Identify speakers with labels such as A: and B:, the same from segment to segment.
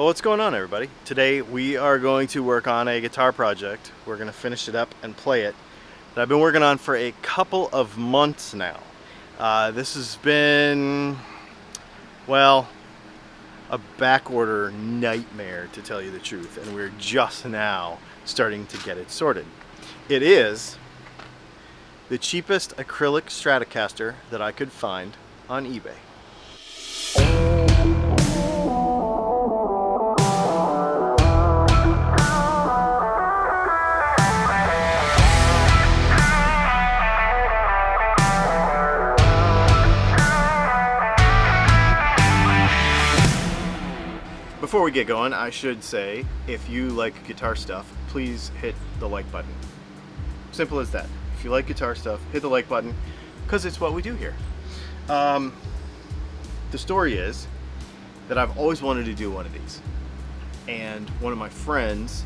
A: Well, what's going on, everybody? Today we are going to work on a guitar project. We're going to finish it up and play it that I've been working on for a couple of months now. This has been, well, a backorder nightmare, to tell you the truth, and we're just now starting to get it sorted. It is the cheapest acrylic Stratocaster that I could find on eBay. Before we get going, I should say, if you like guitar stuff, please hit the like button. Simple as that. If you like guitar stuff, hit the like button, because it's what we do here. The story is that I've always wanted to do one of these, and one of my friends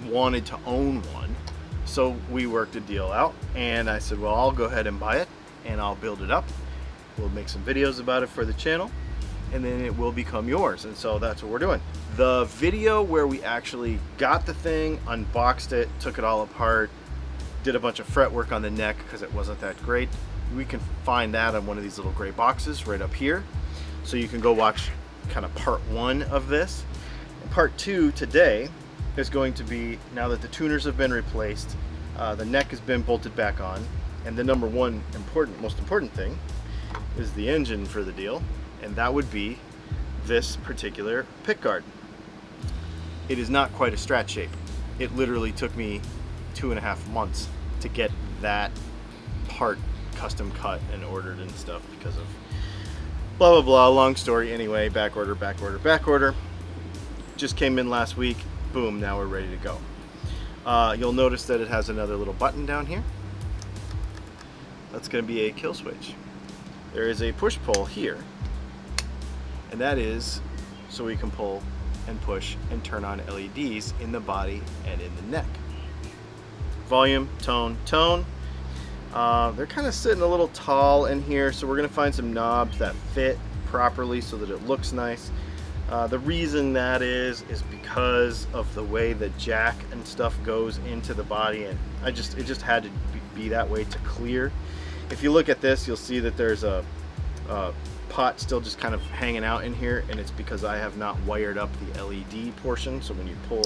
A: wanted to own one, so we worked a deal out, and I said, well, I'll go ahead and buy it, and I'll build it up. We'll make some videos about it for the channel, and then it will become yours. And so that's what we're doing. The video where we actually got the thing, unboxed it, took it all apart, did a bunch of fret work on the neck because it wasn't that great, we can find that on one of these little gray boxes right up here. So you can go watch kind of part one of this. And part two today is going to be, now that the tuners have been replaced, the neck has been bolted back on, and the number one most important thing is the engine for the deal. And that would be this particular pickguard. It is not quite a Strat shape. It literally took me 2.5 months to get that part custom cut and ordered and stuff because of blah blah blah. Long story anyway. Back order. Just came in last week. Boom, now we're ready to go. You'll notice that it has another little button down here. That's going to be a kill switch. There is a push pull here, and that is so we can pull and push and turn on LEDs in the body and in the neck. Volume, tone. They're kind of sitting a little tall in here, so we're going to find some knobs that fit properly so that it looks nice. The reason that is because of the way the jack and stuff goes into the body, and it just had to be that way to clear. If you look at this, you'll see that there's a pot still just kind of hanging out in here, and it's because I have not wired up the LED portion. So when you pull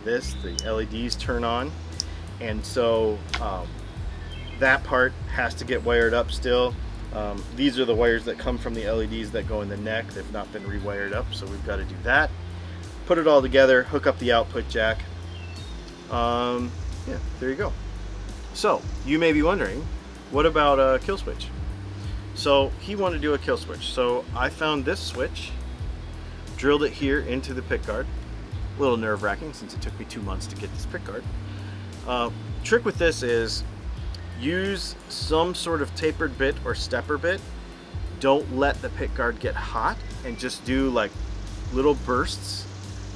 A: this, the LEDs turn on, and so that part has to get wired up still. These are the wires that come from the LEDs that go in the neck. They've not been rewired up, so we've got to do that. Put it all together, hook up the output jack. Yeah, there you go. So you may be wondering, what about a kill switch? So he wanted to do a kill switch. So I found this switch, drilled it here into the pickguard. A little nerve-wracking since it took me 2 months to get this pickguard. Trick with this is use some sort of tapered bit or stepper bit. Don't let the pickguard get hot, and just do like little bursts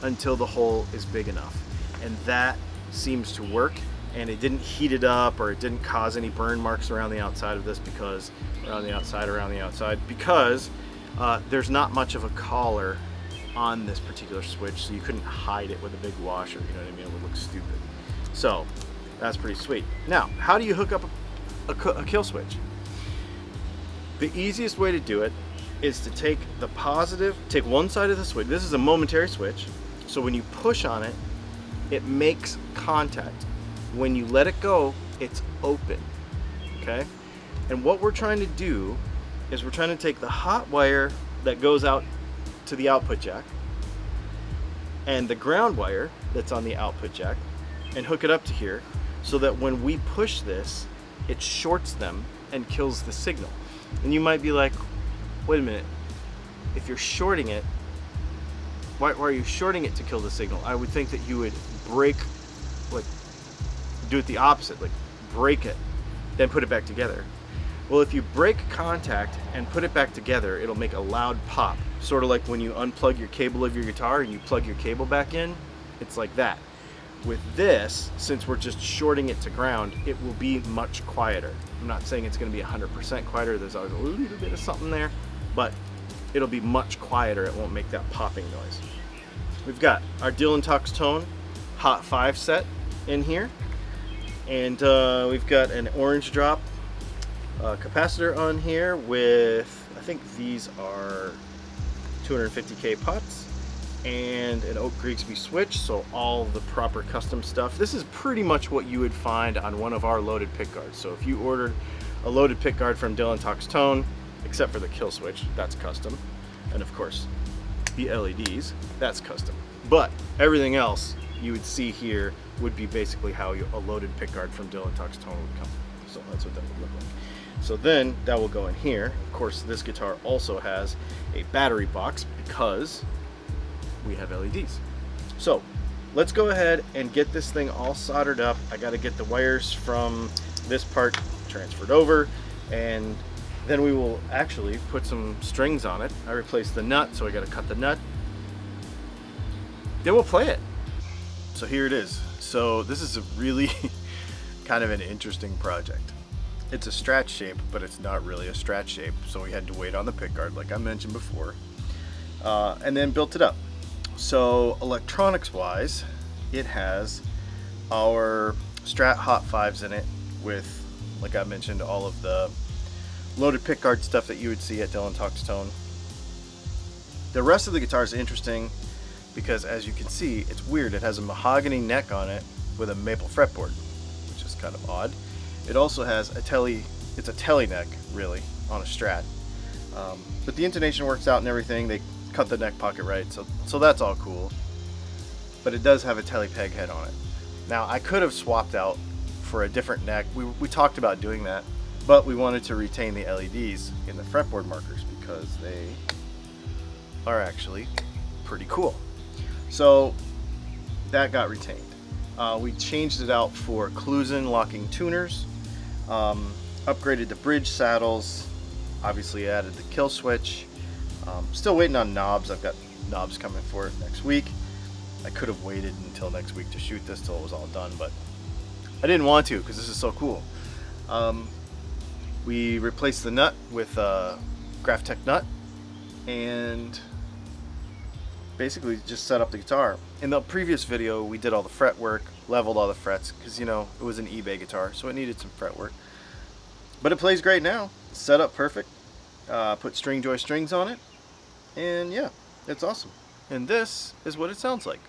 A: until the hole is big enough. And that seems to work. And it didn't heat it up, or it didn't cause any burn marks around the outside of this, because around the outside, because there's not much of a collar on this particular switch, so you couldn't hide it with a big washer, you know what I mean? It would look stupid. So that's pretty sweet. Now, how do you hook up a kill switch? The easiest way to do it is to take one side of the switch. This is a momentary switch, so when you push on it, it makes contact. When you let it go, it's open, okay? And what we're trying to do is we're trying to take the hot wire that goes out to the output jack and the ground wire that's on the output jack and hook it up to here, so that when we push this, it shorts them and kills the signal. And you might be like, wait a minute, if you're shorting it, why are you shorting it to kill the signal? I would think that you would do it the opposite, like break it, then put it back together. Well, if you break contact and put it back together, it'll make a loud pop, sort of like when you unplug your cable of your guitar and you plug your cable back in. It's like that. With this, since we're just shorting it to ground, it will be much quieter. I'm not saying it's going to be 100% quieter. There's always a little bit of something there, but it'll be much quieter. It won't make that popping noise. we've got our Dylan Talks Tone Hot 5 set in here, and we've got an orange drop capacitor on here with, I think these are 250K pots, and an Oak Grigsby switch, so all the proper custom stuff. This is pretty much what you would find on one of our loaded pickguards. So if you ordered a loaded pickguard from Dylan Talks Tone, except for the kill switch, that's custom, and of course the LEDs, that's custom. But everything else you would see here would be basically how a loaded pickguard from Dylan Talks Tone would come. So that's what that would look like. So then that will go in here. Of course, this guitar also has a battery box because we have LEDs. So let's go ahead and get this thing all soldered up. I got to get the wires from this part transferred over, and then we will actually put some strings on it. I replaced the nut, so I got to cut the nut. Then we'll play it. So here it is. So this is a really kind of an interesting project. It's a Strat shape, but it's not really a Strat shape. So we had to wait on the pickguard, like I mentioned before, and then built it up. So electronics wise, it has our Strat Hot 5s in it with, like I mentioned, all of the loaded pickguard stuff that you would see at Dylan Talks Tone. The rest of the guitar is interesting because, as you can see, it's weird. It has a mahogany neck on it with a maple fretboard, which is kind of odd. It also has a it's a telly neck, really, on a Strat. But the intonation works out and everything. They cut the neck pocket right, so that's all cool. But it does have a telly peg head on it. Now, I could have swapped out for a different neck. We talked about doing that, but we wanted to retain the LEDs in the fretboard markers because they are actually pretty cool. So that got retained. We changed it out for Clusen locking tuners, upgraded the bridge saddles, obviously added the kill switch. Still waiting on knobs. I've got knobs coming for it next week. I could have waited until next week to shoot this till it was all done, but I didn't want to because this is so cool. We replaced the nut with a Graphtec nut and basically just set up the guitar. In the previous video, we did all the fret work, leveled all the frets because, you know, it was an eBay guitar, so it needed some fret work. But it plays great now. Set up perfect. Put String Joy strings on it, and yeah, it's awesome. And this is what it sounds like.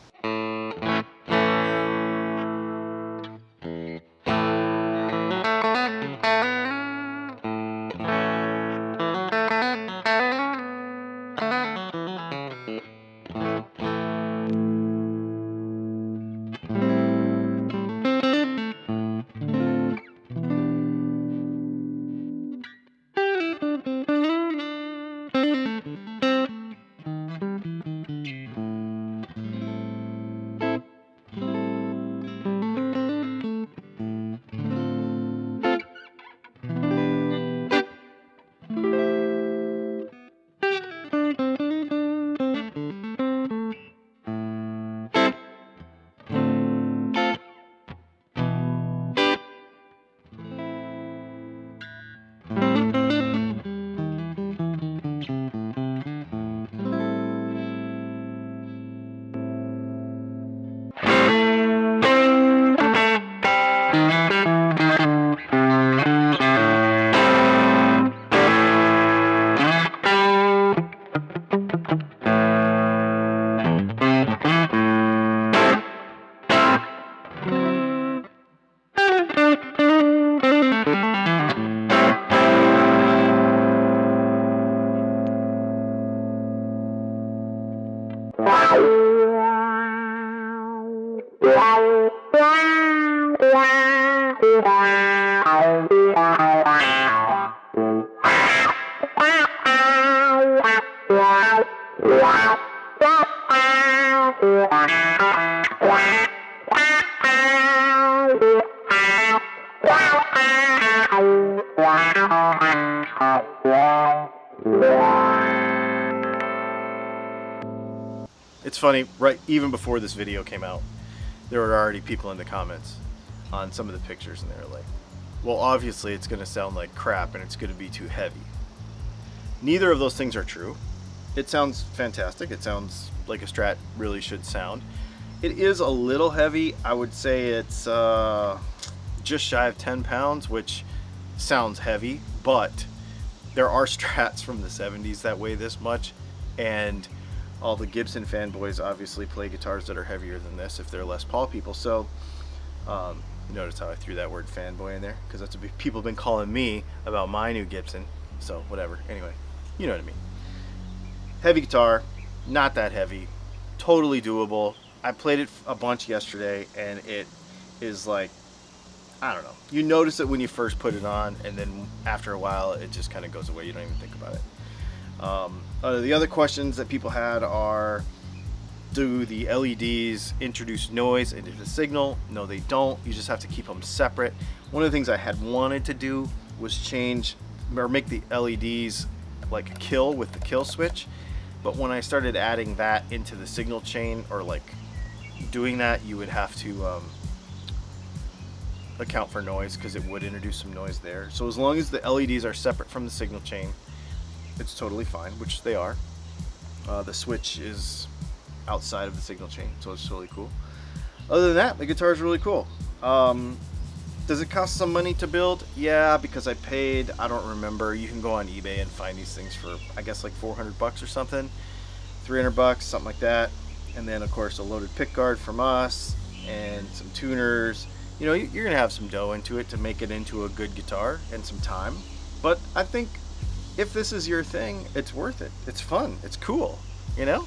A: It's funny, right, even before this video came out, there were already people in the comments on some of the pictures, and they were like, well, obviously it's going to sound like crap and it's going to be too heavy. Neither of those things are true. It sounds fantastic. It sounds like a Strat really should sound. It is a little heavy. I would say it's just shy of 10 pounds, which sounds heavy, but there are Strats from the 70s that weigh this much, and all the Gibson fanboys obviously play guitars that are heavier than this if they're Les Paul people. So notice how I threw that word fanboy in there, because that's what people have been calling me about my new Gibson. So whatever. Anyway, you know what I mean. Heavy guitar, not that heavy, totally doable. I played it a bunch yesterday, and it is like, I don't know. You notice it when you first put it on, and then after a while, it just kind of goes away. You don't even think about it. The other questions that people had are, do the LEDs introduce noise into the signal? No, they don't. You just have to keep them separate. One of the things I had wanted to do was change or make the LEDs like a kill with the kill switch. But when I started adding that into the signal chain, or like doing that, you would have to account for noise, because it would introduce some noise there. So as long as the LEDs are separate from the signal chain, it's totally fine, which they are. The switch is outside of the signal chain, so it's totally cool. Other than that, the guitar is really cool. Does it cost some money to build? Yeah, because I paid, I don't remember, you can go on eBay and find these things for, I guess, like 400 bucks or something, 300 bucks, something like that. And then of course a loaded pickguard from us and some tuners. You know, you're gonna have some dough into it to make it into a good guitar, and some time. But I think if this is your thing, it's worth it. It's fun, it's cool, you know?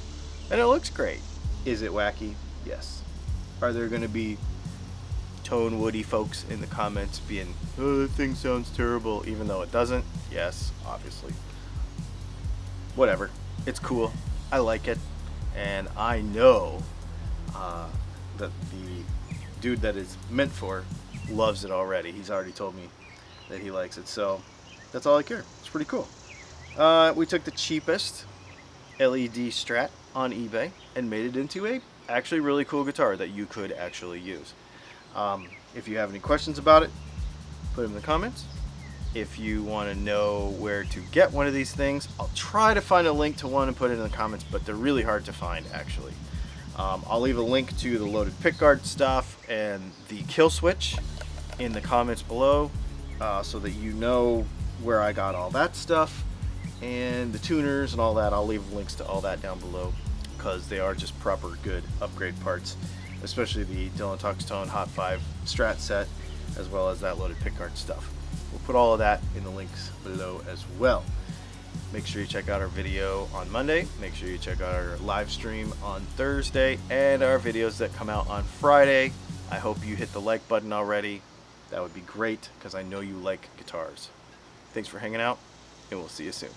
A: And it looks great. Is it wacky? Yes. Are there gonna be Tonewoody folks in the comments being, oh, that thing sounds terrible, even though it doesn't? Yes, obviously. Whatever. It's cool. I like it. And I know that the dude that it's meant for loves it already. He's already told me that he likes it. So that's all I care. It's pretty cool. We took the cheapest LED Strat on eBay and made it into a actually really cool guitar that you could actually use. If you have any questions about it, put them in the comments. If you want to know where to get one of these things, I'll try to find a link to one and put it in the comments, but they're really hard to find, actually. I'll leave a link to the loaded pickguard stuff and the kill switch in the comments below, so that you know where I got all that stuff, and the tuners and all that. I'll leave links to all that down below, because they are just proper good upgrade parts, especially the Dylan Talks Tone Hot 5 Strat set, as well as that loaded pickguard stuff. We'll put all of that in the links below as well. Make sure you check out our video on Monday. Make sure you check out our live stream on Thursday, and our videos that come out on Friday. I hope you hit the like button already. That would be great, because I know you like guitars. Thanks for hanging out, and we'll see you soon.